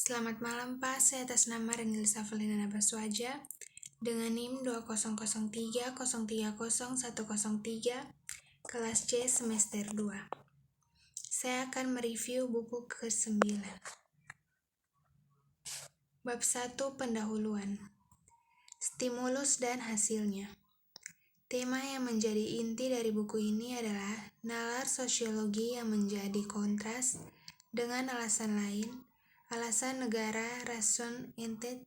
Selamat malam Pak, saya atas nama Renil Safalina Nabaswaja dengan NIM 2003030103 kelas C semester 2. Saya akan mereview buku ke-9. Bab 1 Pendahuluan. Stimulus dan hasilnya. Tema yang menjadi inti dari buku ini adalah nalar sosiologi yang menjadi kontras dengan alasan lain, alasan negara, raison d'être.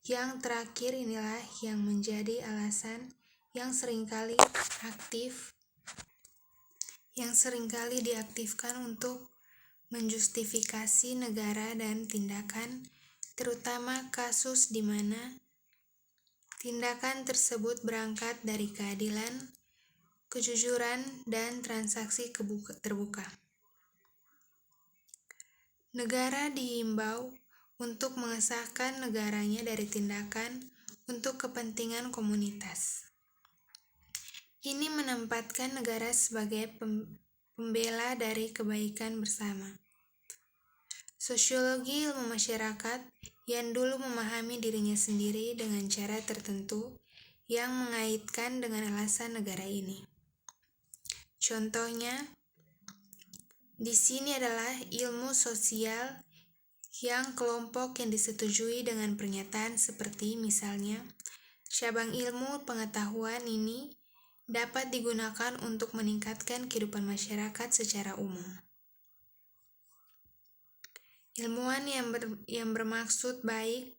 Yang terakhir inilah yang menjadi alasan yang seringkali diaktifkan untuk menjustifikasi negara dan tindakan, terutama kasus di mana tindakan tersebut berangkat dari keadilan, kejujuran, dan transaksi terbuka. Negara diimbau untuk mengesahkan negaranya dari tindakan untuk kepentingan komunitas. Ini menempatkan negara sebagai pembela dari kebaikan bersama. Sosiologi ilmu masyarakat yang dulu memahami dirinya sendiri dengan cara tertentu yang mengaitkan dengan alasan negara ini. Contohnya, di sini adalah ilmu sosial yang kelompok yang disetujui dengan pernyataan seperti misalnya, cabang ilmu pengetahuan ini dapat digunakan untuk meningkatkan kehidupan masyarakat secara umum. Ilmuwan yang bermaksud baik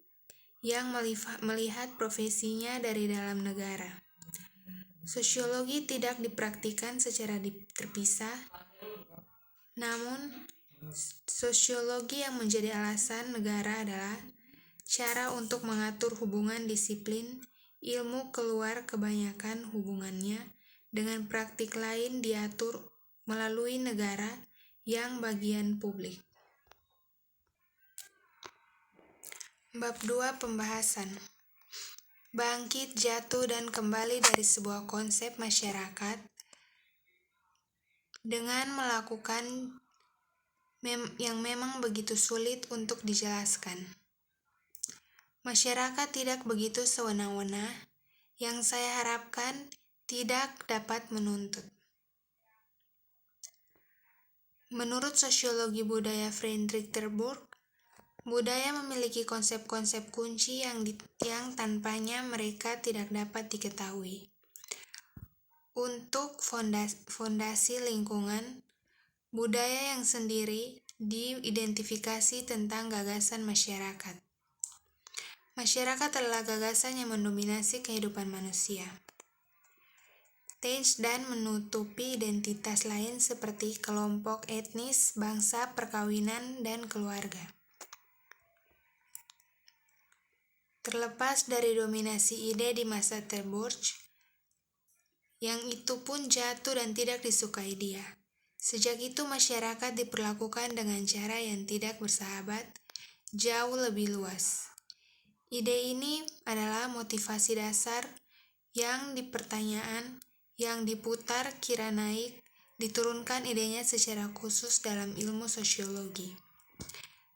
yang melihat profesinya dari dalam negara. Sosiologi tidak dipraktikkan secara terpisah, namun sosiologi yang menjadi alasan negara adalah cara untuk mengatur hubungan disiplin ilmu keluar kebanyakan hubungannya dengan praktik lain diatur melalui negara yang bagian publik. Bab 2 Pembahasan. Bangkit, jatuh, dan kembali dari sebuah konsep masyarakat dengan melakukan yang memang begitu sulit untuk dijelaskan. Masyarakat tidak begitu sewenang-wenang, yang saya harapkan tidak dapat menuntut. Menurut sosiologi budaya Friedrich Terburg, budaya memiliki konsep-konsep kunci yang tanpanya mereka tidak dapat diketahui. Untuk fondasi lingkungan, budaya yang sendiri diidentifikasi tentang gagasan masyarakat. Masyarakat adalah gagasan yang mendominasi kehidupan manusia. Dan menutupi identitas lain seperti kelompok etnis, bangsa, perkawinan, dan keluarga. Terlepas dari dominasi ide di masa Terburg, yang itu pun jatuh dan tidak disukai dia. Sejak itu masyarakat diperlakukan dengan cara yang tidak bersahabat, jauh lebih luas. Ide ini adalah motivasi dasar yang dipertanyaan, yang diputar kira naik, diturunkan idenya secara khusus dalam ilmu sosiologi.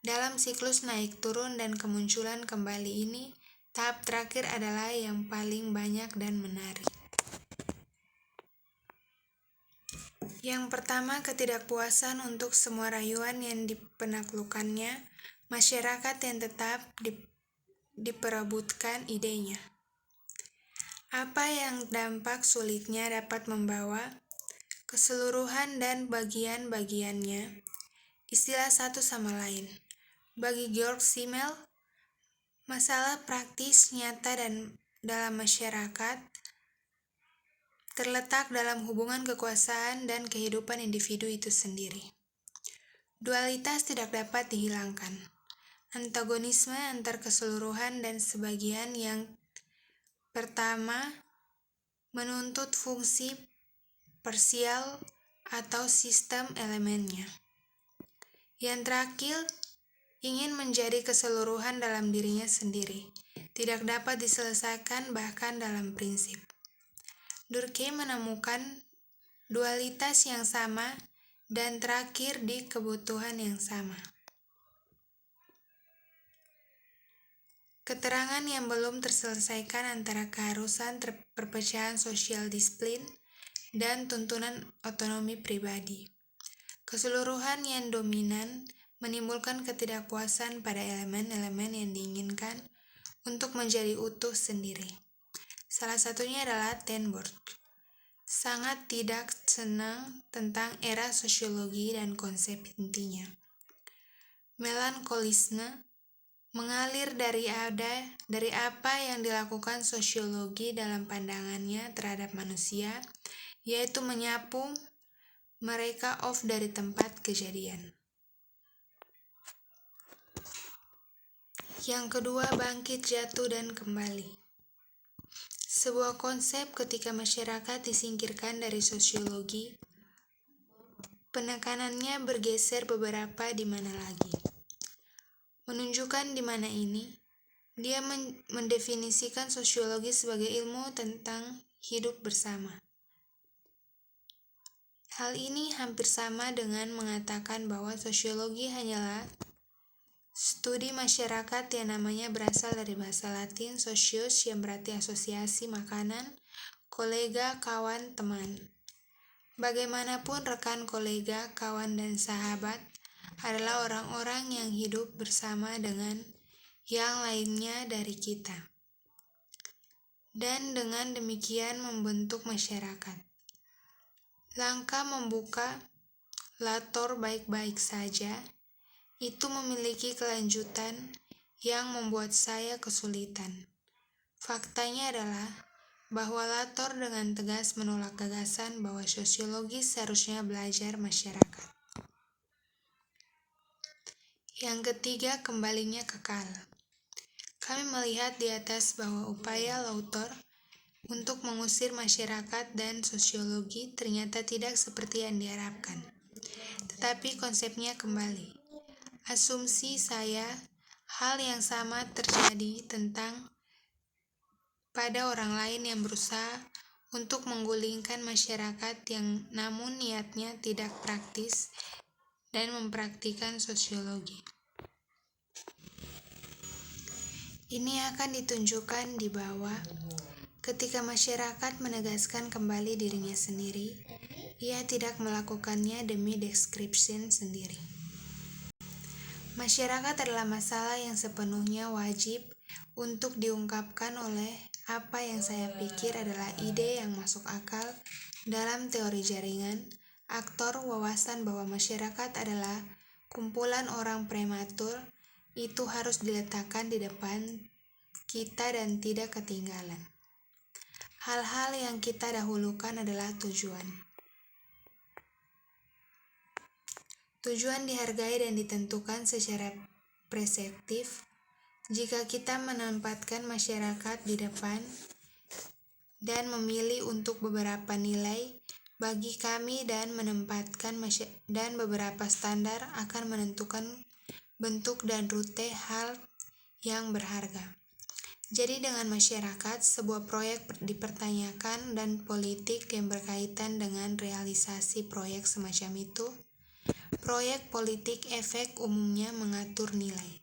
Dalam siklus naik turun dan kemunculan kembali ini, tahap terakhir adalah yang paling banyak dan menarik. Yang pertama, ketidakpuasan untuk semua rayuan yang dipenaklukannya, masyarakat yang tetap diperebutkan idenya. Apa yang dampak sulitnya dapat membawa keseluruhan dan bagian-bagiannya istilah satu sama lain. Bagi Georg Simmel, masalah praktis nyata dan dalam masyarakat terletak dalam hubungan kekuasaan dan kehidupan individu itu sendiri. Dualitas tidak dapat dihilangkan. Antagonisme antar keseluruhan dan sebagian yang pertama menuntut fungsi parsial atau sistem elemennya. Yang terakhir ingin menjadi keseluruhan dalam dirinya sendiri. Tidak dapat diselesaikan bahkan dalam prinsip. Durkheim menemukan dualitas yang sama dan terakhir di kebutuhan yang sama. Keterangan yang belum terselesaikan antara keharusan perpecahan sosial disiplin dan tuntunan otonomi pribadi. Keseluruhan yang dominan menimbulkan ketidakpuasan pada elemen-elemen yang diinginkan untuk menjadi utuh sendiri. Salah satunya adalah Ten Borch. Sangat tidak senang tentang era sosiologi dan konsep intinya. Melankolisme mengalir dari apa yang dilakukan sosiologi dalam pandangannya terhadap manusia, yaitu menyapu mereka off dari tempat kejadian. Yang kedua, bangkit, jatuh, dan kembali. Sebuah konsep ketika masyarakat disingkirkan dari sosiologi, penekanannya bergeser beberapa di mana lagi. Menunjukkan di mana ini, dia mendefinisikan sosiologi sebagai ilmu tentang hidup bersama. Hal ini hampir sama dengan mengatakan bahwa sosiologi hanyalah studi masyarakat yang namanya berasal dari bahasa Latin socius yang berarti asosiasi makanan, kolega, kawan, teman. Bagaimanapun rekan, kolega, kawan, dan sahabat adalah orang-orang yang hidup bersama dengan yang lainnya dari kita. Dan dengan demikian membentuk masyarakat. Langkah membuka lator baik-baik saja, itu memiliki kelanjutan yang membuat saya kesulitan. Faktanya adalah bahwa Lator dengan tegas menolak gagasan bahwa sosiologi seharusnya belajar masyarakat. Yang ketiga, kembalinya kekal. Kami melihat di atas bahwa upaya Lator untuk mengusir masyarakat dan sosiologi ternyata tidak seperti yang diharapkan. Tetapi konsepnya kembali. Asumsi saya, hal yang sama terjadi tentang pada orang lain yang berusaha untuk menggulingkan masyarakat yang namun niatnya tidak praktis dan mempraktikkan sosiologi. Ini akan ditunjukkan di bawah. Ketika masyarakat menegaskan kembali dirinya sendiri, ia tidak melakukannya demi description sendiri. Masyarakat adalah masalah yang sepenuhnya wajib untuk diungkapkan oleh apa yang saya pikir adalah ide yang masuk akal dalam teori jaringan, aktor wawasan bahwa masyarakat adalah kumpulan orang prematur, itu harus diletakkan di depan kita dan tidak ketinggalan. Hal-hal yang kita dahulukan adalah tujuan. Tujuan dihargai dan ditentukan secara preseptif. Jika kita menempatkan masyarakat di depan dan memilih untuk beberapa nilai bagi kami dan menempatkan dan beberapa standar akan menentukan bentuk dan rute hal yang berharga. Jadi dengan masyarakat, sebuah proyek dipertanyakan dan politik yang berkaitan dengan realisasi proyek semacam itu, proyek politik efek umumnya mengatur nilai.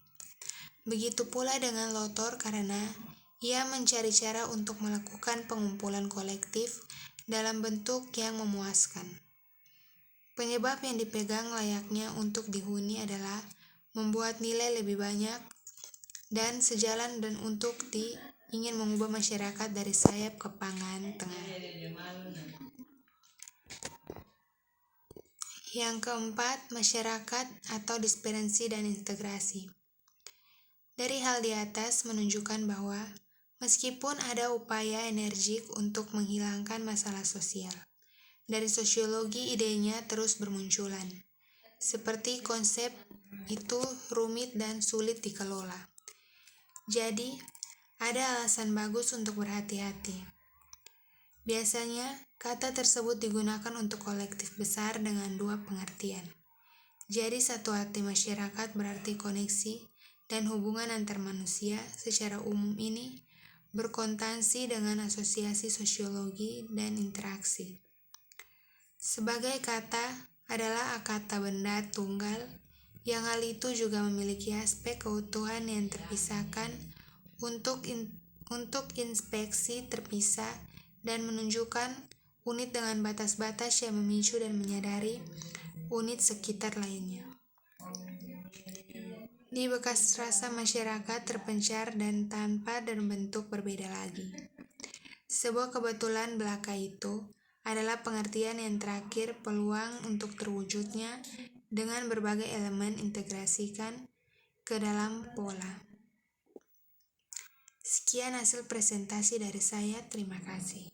Begitu pula dengan Lotor karena ia mencari cara untuk melakukan pengumpulan kolektif dalam bentuk yang memuaskan. Penyebab yang dipegang layaknya untuk dihuni adalah membuat nilai lebih banyak dan sejalan dan untuk ingin mengubah masyarakat dari sayap ke pangan tengah. Yang keempat, masyarakat atau disperensi dan integrasi. Dari hal di atas menunjukkan bahwa meskipun ada upaya energik untuk menghilangkan masalah sosial, dari sosiologi idenya terus bermunculan. Seperti konsep itu rumit dan sulit dikelola. Jadi, ada alasan bagus untuk berhati-hati. Biasanya, kata tersebut digunakan untuk kolektif besar dengan dua pengertian. Jadi, satu arti masyarakat berarti koneksi dan hubungan antar manusia secara umum ini berkontansi dengan asosiasi sosiologi dan interaksi. Sebagai kata adalah kata benda tunggal, yang hal itu juga memiliki aspek keutuhan yang terpisahkan untuk inspeksi terpisah dan menunjukkan unit dengan batas-batas yang memicu dan menyadari unit sekitar lainnya. Di bekas rasa masyarakat terpencar dan tanpa dan bentuk berbeda lagi. Sebuah kebetulan belaka itu adalah pengertian yang terakhir peluang untuk terwujudnya dengan berbagai elemen integrasikan ke dalam pola. Sekian hasil presentasi dari saya, terima kasih.